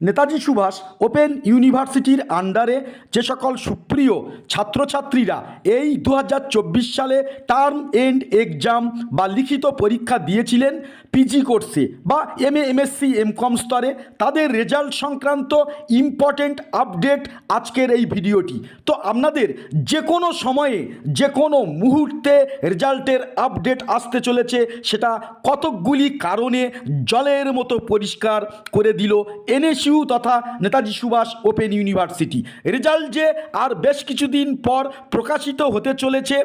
Netaji Subhas open ইউনিভার্সিটির আন্ডারে যে সকল সুপ্রিয় ছাত্রছাত্রীরা এই 2024 সালে টার্ম এন্ড এক্সাম বা লিখিত পরীক্ষা দিয়েছিলেন পিজি কোর্সে বা এমএ এমএসসি এমকম স্তরে, তাদের রেজাল্ট সংক্রান্ত ইম্পর্টেন্ট আপডেট আজকের এই ভিডিওটি। তো আপনাদের যে কোনো সময়ে যে কোনো মুহূর্তে রেজাল্টের আপডেট আসতে চলেছে, সেটা কতকগুলি কারণে জলের মতো পরিষ্কার করে দিল এনএসইউ তথা Netaji Subhas open university. Result যে আর বেশ কিছুদিন পর প্রকাশিত হতে চলেছে,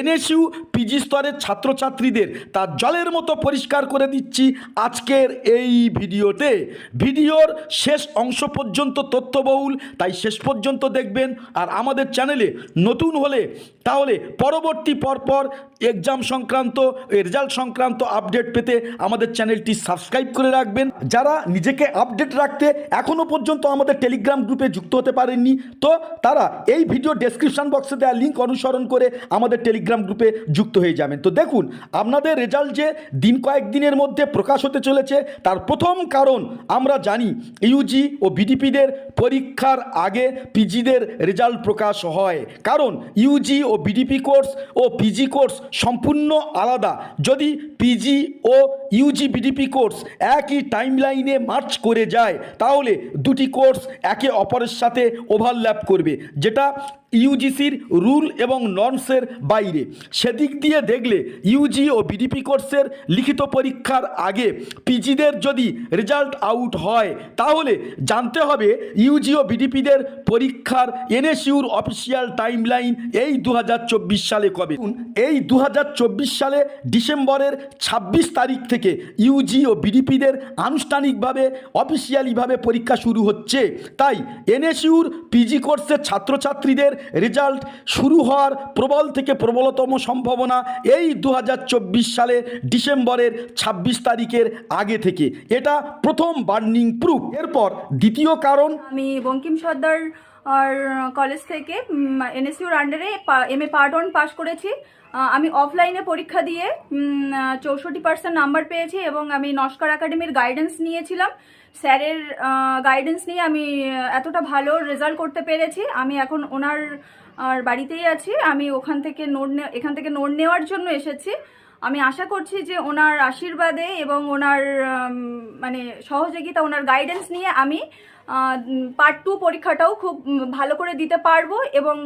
এনএসইউ পিজি স্তরের ছাত্রছাত্রীদের তা জলের মতো পরিষ্কার করে দিচ্ছি আজকের এই ভিডিওতে। ভিডিওর শেষ অংশ পর্যন্ত তথ্যবহুল, তাই শেষ পর্যন্ত দেখবেন। আর আমাদের চ্যানেলে নতুন হলে তাহলে পরবর্তী পরপর এক্সাম সংক্রান্ত রেজাল্ট সংক্রান্ত আপডেট পেতে আমাদের চ্যানেলটি সাবস্ক্রাইব করে রাখবেন। যারা নিজেকে আপডেট রাখতে এখনও পর্যন্ত আমাদের টেলিগ্রাম গ্রুপে যুক্ত হতে পারেননি, তো তারা এই ভিডিও ডেসক্রিপশন বক্সে দেওয়া লিঙ্ক অনুসরণ করে আমাদের টেলিগ্রাম গ্রুপে যুক্ত হয়ে যাবেন। তো দেখুন, আপনাদের রেজাল্ট যে দিন কয়েকদিনের মধ্যে প্রকাশ হতে চলেছে, তার প্রথম কারণ আমরা জানি ইউজি ও বিডিপিদের পরীক্ষার আগে পিজিদের রেজাল্ট প্রকাশ হয়। কারণ ইউজি ও বিডিপি কোর্স ও পিজি কোর্স সম্পূর্ণ আলাদা। যদি পিজি ও ইউজি বিডিপি কোর্স একই টাইমলাইনে মার্চ করে যায়, তাহলে দুটি কোর্স একে অপরের সাথে ওভারল্যাপ করবে, যেটা ইউজিসির রুল এবং নর্মসের বাইরে। সেদিক দিয়ে দেখলে ইউজি ও বিডিপি কোর্সের লিখিত পরীক্ষার আগে পিজিদের যদি রেজাল্ট আউট হয়, তাহলে জানতে হবে ইউজি ও বিডিপিদের পরীক্ষার এনএসইউর অফিসিয়াল টাইমলাইন এই 2024 সালে কবে। এই 2024 সালে ডিসেম্বরের 26 তারিখ থেকে ইউজি ও বিডিপিদের আনুষ্ঠানিকভাবে অফিসিয়ালিভাবে পরীক্ষা শুরু হচ্ছে। তাই এনএসইউর পিজি কোর্সের ছাত্রছাত্রীদের রেজাল্ট শুরু হওয়ার প্রবল থেকে প্রবলতম সম্ভাবনা এই 2024 সালে ডিসেম্বরের 26 তারিখের আগে থেকে। এটা প্রথম বার্নিং প্রুফ। এরপর দ্বিতীয় কারণ, আমি বঙ্কিম সর্দার আর কলেজ থেকে এনএসইউর আন্ডারে এমএ পার্ট 1 পাস করেছি। আমি অফলাইনে পরীক্ষা দিয়ে 64% নাম্বার পেয়েছি এবং আমি নস্কর একাডেমির গাইডেন্স নিয়েছিলাম। স্যারের গাইডেন্স নিয়ে আমি এতটা ভালো রেজাল্ট করতে পেরেছি। আমি এখন ওনার বাড়িতেই আছি। আমি এখান থেকে নোট নেওয়ার জন্য এসেছি। আমি আশা করছি যে ওনার আশীর্বাদে এবং ওনার মানে সহযোগিতা, ওনার গাইডেন্স নিয়ে আমি পার্ট 2 পরীক্ষাটাও খুব ভালো করে দিতে পারবো এবং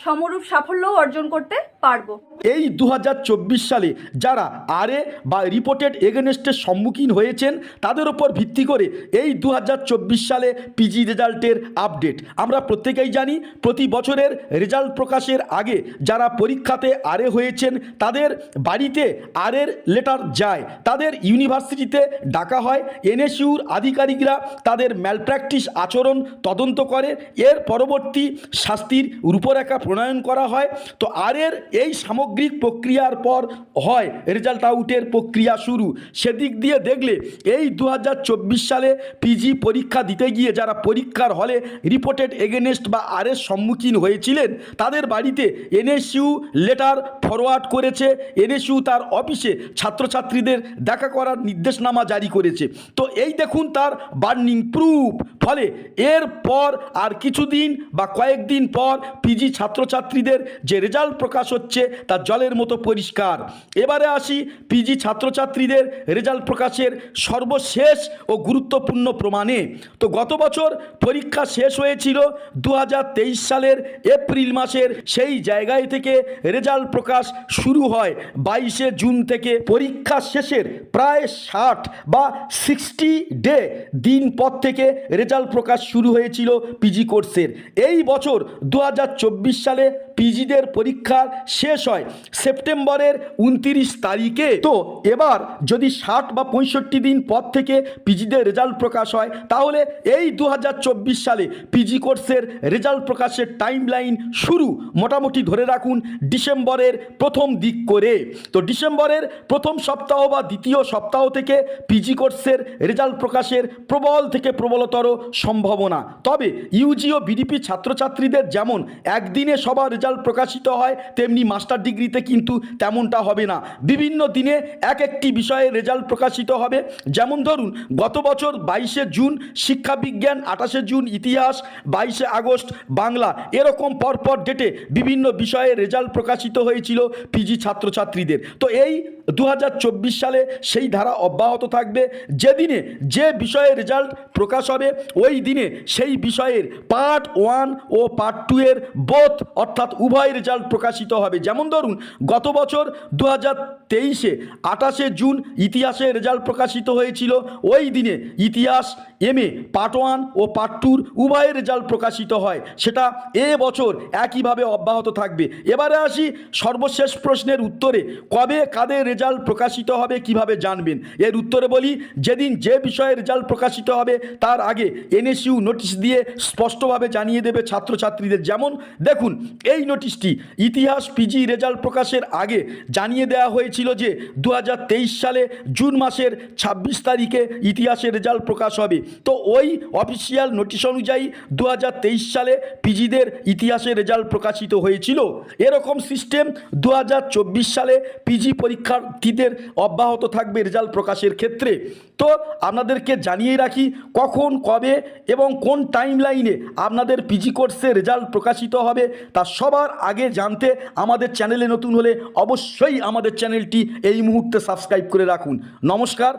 সমরূপ সাফল্যও অর্জন করতে পারবো। এই 2024 সালে যারা আরএ বা রিপোর্টেড এগেনস্টের সম্মুখীন হয়েছেন, তাদের উপর ভিত্তি করে এই 2024 সালে পিজি রেজাল্টের আপডেট। আমরা প্রত্যেকেই জানি প্রতি বছরের রেজাল্ট প্রকাশের আগে যারা পরীক্ষাতে আরএ হয়েছেন, তাদের বাড়িতে আরএর লেটার যায়, তাদের ইউনিভার্সিটিতে ডাকা হয়। এনএসইউর আধিকারিকরা তাদের ম্যালপ্র্যাকটিস আচরণ তদন্ত করে, এর পরবর্তী শাস্তির রূপরেখা প্রণয়ন করা হয়। তো আরএর এই সামগ্রিক প্রক্রিয়ার পর হয় রেজাল্ট আউটের প্রক্রিয়া শুরু। সেদিক দিয়ে দেখলে এই 2024 সালে পিজি পরীক্ষা দিতে গিয়ে যারা পরীক্ষার হলে রিপোর্টেড এগেনস্ট বা আরএর সম্মুখীন হয়েছিলেন, তাদের বাড়িতে এনএসইউ লেটার ফরওয়ার্ড করেছে। এনএসইউ তার অফিসে ছাত্রছাত্রীদের দেখা করার নির্দেশনামা জারি করেছে। তো এই দেখুন তার বার্নিং প্রুফ। ফলে এর পর আর কিছুদিন বা কয়েকদিন পর পিজি ছাত্রছাত্রীদের যে রেজাল্ট প্রকাশ হচ্ছে তা জলের মতো পরিষ্কার। এবারে আসি পিজি ছাত্রছাত্রীদের রেজাল্ট প্রকাশের সর্বশেষ ও গুরুত্বপূর্ণ প্রমাণে। তো গত বছর পরীক্ষা শেষ হয়েছিল 2023 সালের এপ্রিল মাসের, সেই জায়গায় থেকে রেজাল্ট প্রকাশ শুরু হয় 22 জুন থেকে। পরীক্ষা শেষের প্রায় 60 বা 60 ডে দিন পর থেকে রেজাল্ট প্রকাশ শুরু হয়েছিল পিজি কোর্সের। এই বছর 2024 সালে পিজিদের পরীক্ষা শেষ হয় সেপ্টেম্বরের 29 তারিখে। তো এবার যদি 60 বা 65 দিন পর থেকে পিজিদের রেজাল্ট প্রকাশ হয়, তাহলে এই 2024 সালে পিজি কোর্সের রেজাল্ট প্রকাশের টাইমলাইন শুরু মোটামুটি ধরে রাখুন ডিসেম্বরের প্রথম দিক করে। তো ডিসেম্বরের প্রথম সপ্তাহ বা দ্বিতীয় সপ্তাহ থেকে পিজি কোর্সের রেজাল্ট প্রকাশের প্রবল থেকে প্রবলতর সম্ভাবনা। তবে ইউজি ও বিডিপি ছাত্রছাত্রীদের যেমন একদিনে সবার রেজাল্ট রেজাল্ট প্রকাশিত হয়, তেমনি মাস্টার ডিগ্রিতে কিন্তু তেমনটা হবে না। বিভিন্ন দিনে এক একটি বিষয়ে রেজাল্ট প্রকাশিত হবে। যেমন ধরুন, গত বছর 22শে জুন শিক্ষা বিজ্ঞান, 28শে জুন ইতিহাস, 22শে আগস্ট বাংলা, এরকম পরপর ডেটে বিভিন্ন বিষয়ে রেজাল্ট প্রকাশিত হয়েছিল পিজি ছাত্রছাত্রীদের। তো এই 2024 সালে সেই ধারা অব্যাহত থাকবে। যেদিনে যে বিষয়ে রেজাল্ট প্রকাশ হবে ওই দিনে সেই বিষয়ের পার্ট 1 ও পার্ট 2 এর বোথ অর্থাৎ উভয় রেজাল্ট প্রকাশিত হবে। যেমন ধরুন, গত বছর 2023-এ 28শে জুন ইতিহাসের রেজাল্ট প্রকাশিত হয়েছিল। ওই দিনে ইতিহাস এমএ পার্ট 1 ও পার্ট 2 উভয়ের রেজাল্ট প্রকাশিত হয়। সেটা এ বছর একইভাবে অব্যাহত থাকবে। এবারে আসি সর্বশেষ প্রশ্নের উত্তরে, কবে কাদের রেজাল্ট প্রকাশিত হবে, কিভাবে জানবেন? এর উত্তরে বলি, যেদিন যে বিষয়ে রেজাল্ট প্রকাশিত হবে তার আগে এনএসইউ নোটিশ দিয়ে স্পষ্টভাবে জানিয়ে দেবে ছাত্রছাত্রীদের। যেমন দেখুন, এই নোটিশটি ইতিহাস পিজি রেজাল্ট প্রকাশের আগে জানিয়ে দেওয়া হয়েছিল যে 2023 সালে জুন মাসের 26 তারিখে ইতিহাসের রেজাল্ট প্রকাশ হবে। তো ওই অফিসিয়াল নোটিশ অনুযায়ী 2023 সালে পিজিদের ইতিহাসের রেজাল্ট প্রকাশিত হয়েছিল। এরকম সিস্টেম 2024 সালে পিজি পরীক্ষার্থীদের অব্যাহত থাকবে রেজাল্ট প্রকাশের ক্ষেত্রে। তো আপনাদেরকে জানিয়ে রাখি কখন, কবে এবং কোন টাইম লাইনে আপনাদের পিজি কোর্সে রেজাল্ট প্রকাশিত হবে তা সবার আগে জানতে আমাদের চ্যানেলে নতুন হলে অবশ্যই আমাদের চ্যানেলটি এই মুহূর্তে সাবস্ক্রাইব করে রাখুন। নমস্কার।